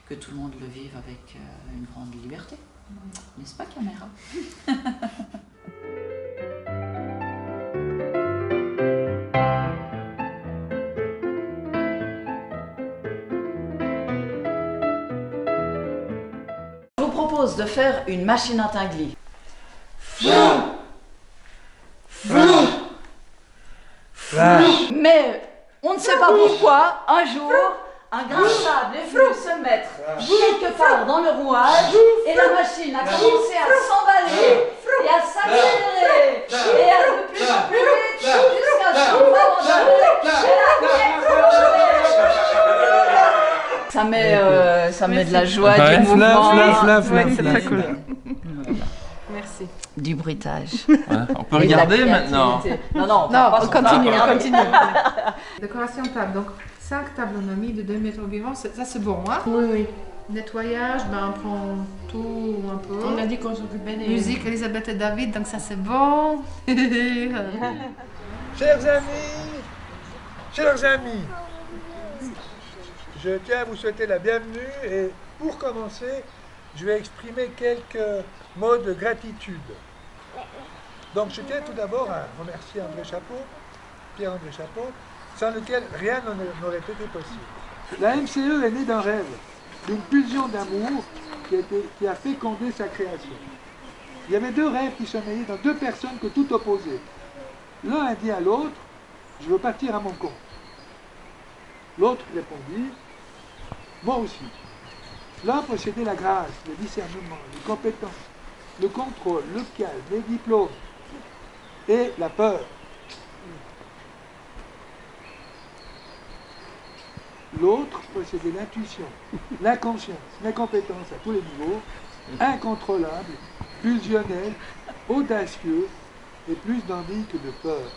que tout le monde le vive avec une grande liberté. N'est-ce pas, caméra? Je vous propose de faire une machine à tinglis. Mais on ne sait pas pourquoi, un jour, un grain de sable est venu se mettre quelque part dans le rouage et la machine a commencé à s'emballer et à s'accélérer et à de plus en plus vite jusqu'à ce qu'on ça met de la joie, du mouvement. C'est très cool. Merci. Du bruitage. Ouais, on peut regarder maintenant. Non, on continue. Décoration table, donc 5 tablonomies de 2 mètres vivants, ça c'est bon, hein? Oui. Nettoyage, on prend tout un peu. On a dit qu'on s'occupait des... Musique, Elisabeth et David, donc ça c'est bon. Chers amis, je tiens à vous souhaiter la bienvenue et pour commencer, je vais exprimer quelques mots de gratitude. Donc je tiens tout d'abord à remercier Pierre-André Chapeau, sans lequel rien n'aurait été possible. La MCE est née d'un rêve, d'une pulsion d'amour qui a fécondé sa création. Il y avait 2 rêves qui se mêlaient dans 2 personnes que tout opposait. L'un a dit à l'autre, je veux partir à mon compte. L'autre répondit, moi aussi. L'un possédait la grâce, le discernement, les compétences, le contrôle, le calme, les diplômes et la peur. L'autre possédait l'intuition, l'inconscience, les compétences à tous les niveaux, incontrôlable, fusionnel, audacieux et plus d'envie que de peur.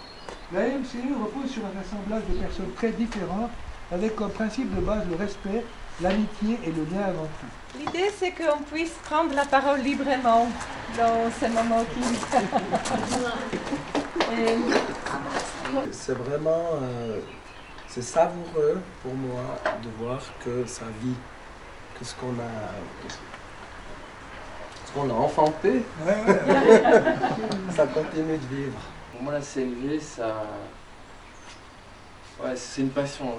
La MCE repose sur un assemblage de personnes très différentes avec comme principe de base le respect, l'amitié et le lien avant tout. L'idée, c'est qu'on puisse prendre la parole librement dans ces moments qui... C'est vraiment... c'est savoureux pour moi de voir que ça vit, que ce qu'on a enfanté, ça continue de vivre. Pour moi, la CNV, ça... Ouais, c'est une passion.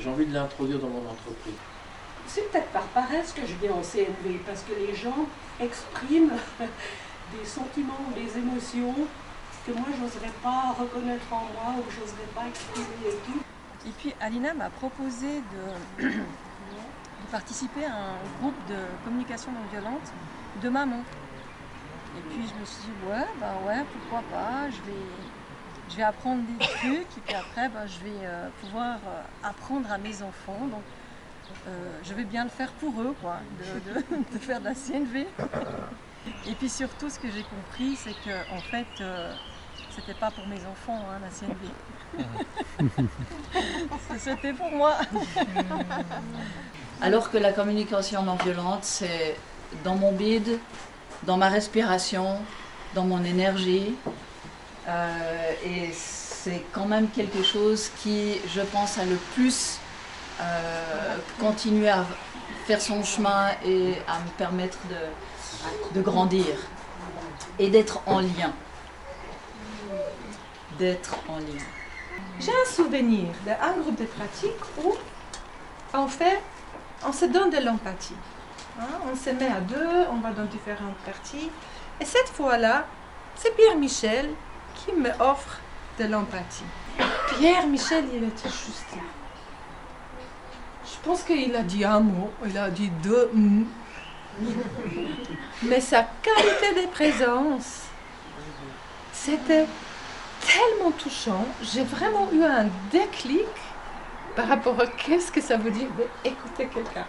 J'ai envie de l'introduire dans mon entreprise. C'est peut-être par paresse que je viens au CNV, parce que les gens expriment des sentiments ou des émotions que moi, j'oserais pas reconnaître en moi ou que j'oserais pas exprimer et tout. Et puis Alina m'a proposé de participer à un groupe de communication non violente de mamans. Et puis je me suis dit ouais, pourquoi pas, je vais apprendre des trucs et puis après je vais pouvoir apprendre à mes enfants. Donc je vais bien le faire pour eux, quoi, de faire de la CNV. Et puis surtout ce que j'ai compris, c'est que en fait c'était pas pour mes enfants, hein, la CNV. C'était pour moi. Alors que la communication non violente, c'est dans mon bide, dans ma respiration, dans mon énergie. Et c'est quand même quelque chose qui, je pense, a le plus continué à faire son chemin et à me permettre de grandir et d'être en lien. J'ai un souvenir d'un groupe de pratique où on se donne de l'empathie. Hein, on se met à 2, on va dans différentes parties. Et cette fois-là, c'est Pierre-Michel qui me offre de l'empathie. Pierre-Michel, il était juste là. Je pense qu'il a dit un mot, il a dit 2 mots. Mais sa qualité de présence, c'était tellement touchant. J'ai vraiment eu un déclic par rapport à qu'est-ce que ça veut dire d'écouter quelqu'un.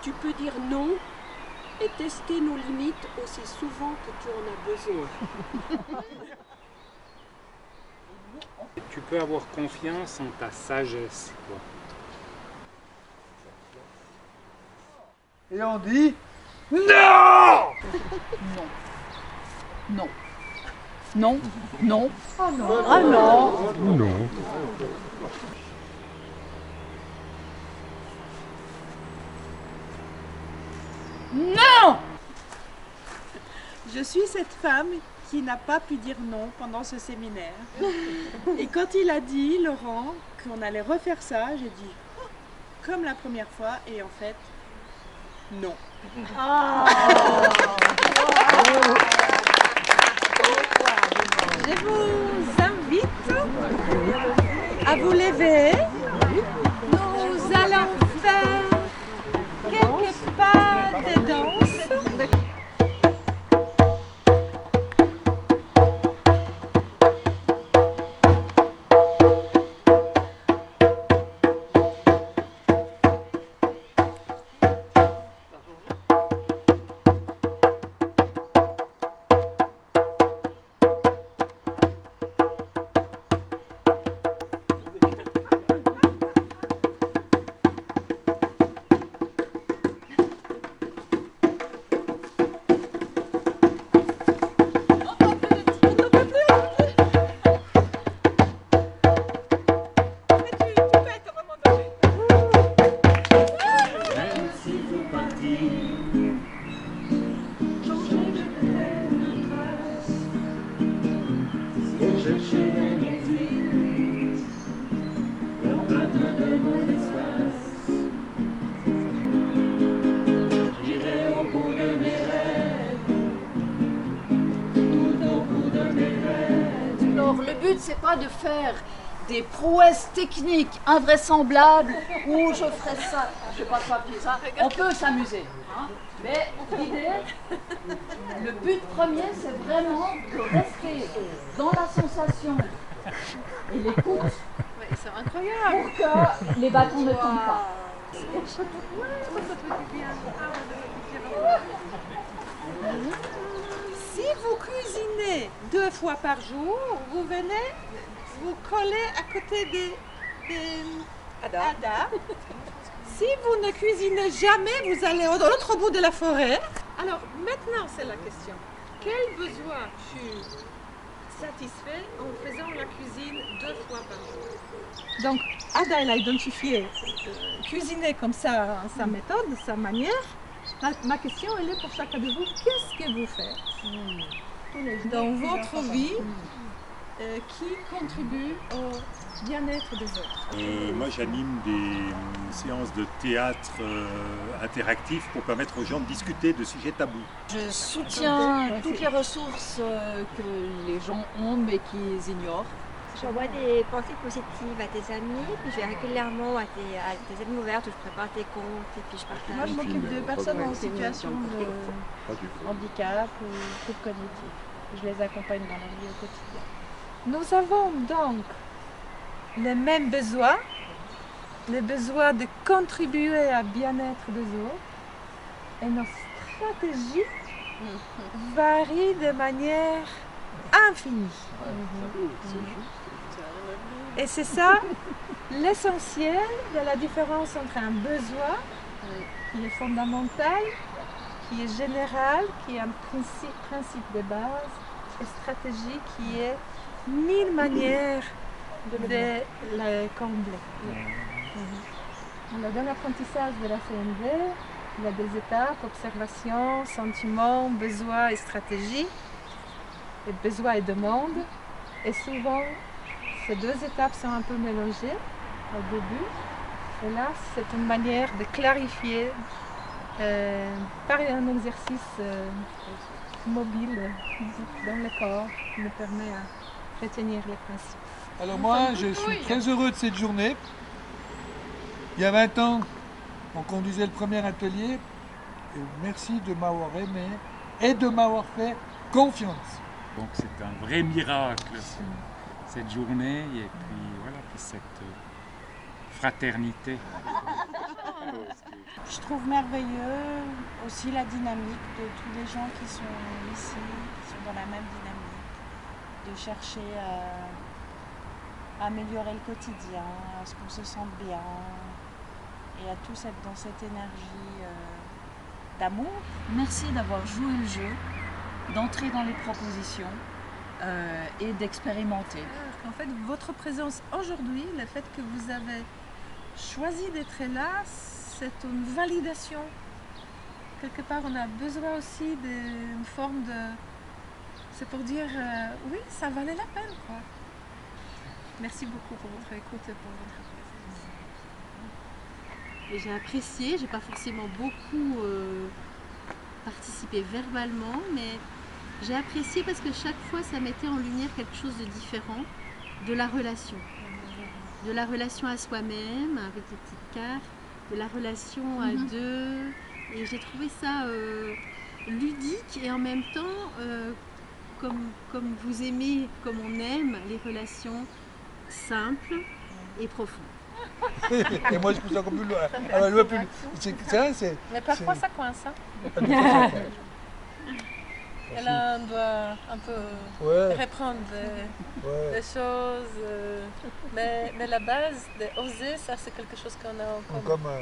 Tu peux dire non et tester nos limites aussi souvent que tu en as besoin. Tu peux avoir confiance en ta sagesse, quoi. Et on dit non. Non. Non. Non. Oh non. Ah non. Non. Non. Je suis cette femme qui n'a pas pu dire non pendant ce séminaire. Et quand il a dit, Laurent, qu'on allait refaire ça, j'ai dit oh, comme la première fois, et en fait, non. Je vous invite à vous lever. Nous allons faire quelques pas de danse. Alors le but c'est pas de faire des prouesses techniques invraisemblables où je ferai ça, je vais pas faire tout ça. On peut s'amuser, hein, mais l'idée, le but premier c'est vraiment de rester dans la sensation et l'écoute C'est incroyable. pour que les bâtons ne tombent pas. Si vous cuisinez 2 fois par jour, vous venez vous coller à côté des Ada. Si vous ne cuisinez jamais, vous allez à l'autre bout de la forêt. Alors maintenant, c'est la question. Quel besoin tu satisfait en faisant la cuisine 2 fois par jour? Donc, Ada, elle a identifié cuisiner comme ça, sa méthode, sa manière. Ma question, elle est pour chacun de vous. Qu'est-ce que vous faites dans votre vie qui contribue au bien-être des autres? Moi, j'anime des séances de théâtre interactif pour permettre aux gens de discuter de sujets tabous. Je soutiens toutes les ressources que les gens ont mais qu'ils ignorent. J'envoie des pensées positives à tes amis, puis je vais régulièrement à tes amis ouvertes où je prépare tes comptes et puis je partage. Moi, je m'occupe de personnes en situation de handicap ou troubles cognitifs. Je les accompagne dans la vie au quotidien. Nous avons donc les mêmes besoins, le besoin de contribuer à bien-être des autres, et nos stratégies varient de manière infinie. Et c'est ça l'essentiel de la différence entre un besoin qui est fondamental, qui est général, qui est un principe de base, et stratégie qui est 1000 manières de le combler. Alors, dans l'apprentissage de la CNV, il y a des étapes, observation, sentiment, besoin et stratégie, et besoin et demande. Et souvent, ces 2 étapes sont un peu mélangées au début. Et là, c'est une manière de clarifier par un exercice mobile dans le corps qui nous permet à retenir les principes. Alors moi, je suis très heureux de cette journée. Il y a 20 ans, on conduisait le premier atelier. Et merci de m'avoir aimé et de m'avoir fait confiance. Donc c'est un vrai miracle, cette journée, et puis voilà, puis cette fraternité. Je trouve merveilleux aussi la dynamique de tous les gens qui sont ici, qui sont dans la même dynamique, de chercher à améliorer le quotidien, à ce qu'on se sente bien, et à tous être dans cette énergie d'amour. Merci d'avoir joué le jeu, d'entrer dans les propositions et d'expérimenter. En fait, votre présence aujourd'hui, le fait que vous avez choisi d'être là, c'est une validation. Quelque part, on a besoin aussi d'une forme de... C'est pour dire, oui, ça valait la peine, quoi. Merci beaucoup pour votre écoute et pour votre présence. Et j'ai apprécié, j'ai pas forcément beaucoup participé verbalement, mais j'ai apprécié parce que chaque fois, ça mettait en lumière quelque chose de différent de la relation. De la relation à soi-même, avec les petites cartes, de la relation à deux. Et j'ai trouvé ça ludique et en même temps, comme vous aimez, comme on aime les relations simples et profondes. Et moi je pousse encore plus loin. Mais parfois ça coince. Hein. Et là on doit un peu reprendre des choses. Mais la base d'oser, ça c'est quelque chose qu'on a en commun.